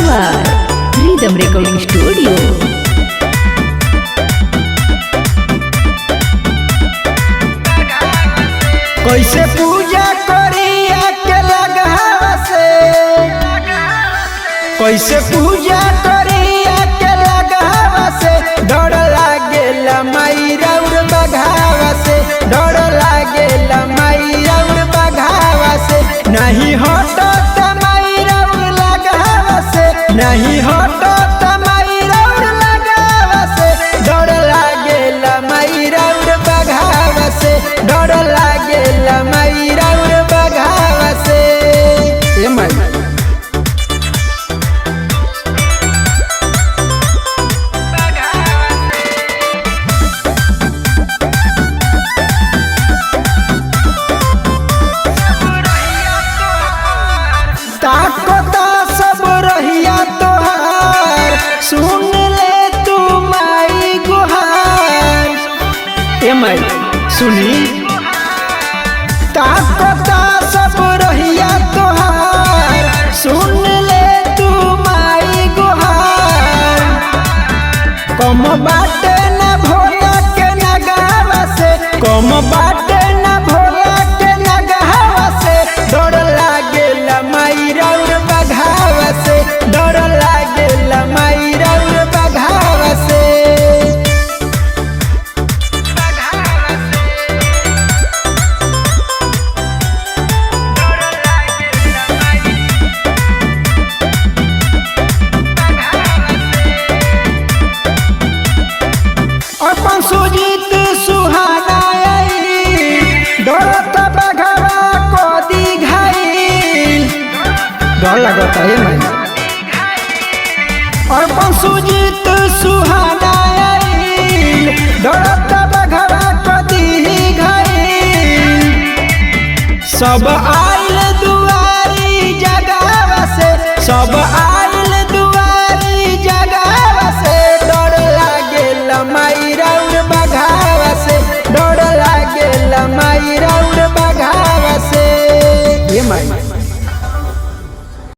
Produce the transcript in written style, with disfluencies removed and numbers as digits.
by Rhythm Recording Studio. कैसे पूजा करिया के लगावा से, कैसे पूजा करिया के लगावा से, डर लागेला माई राउर बघावा से, डर लागेला माई राउर बघावा से, नहीं हटो माई राउर लगावा से, नहीं हटो माई राउर लगावा से, डर लागेला माई राउर बघावा से, डर लागेला माई राउर बघावा से। ए माई ताकता सब रहिया तोहार, सुन ले तू माई गुहार। ए माई सुनी, ताकता सब रहिया तोहार, सुन ले तू माई गुहार। कम बाटे न भोला के नगावा से, कम बाटे न भोला के नगावा से, डर लागेला माई राउर बघावा से, डर लागेला माई राउर बघावा से। अपन सुजीत सुहाना आई, डरत बघवा को दी घाई, डर लगता है माई। अपन सुजीत सुहाना आई, डरत बघवा को दी घाई, सब आ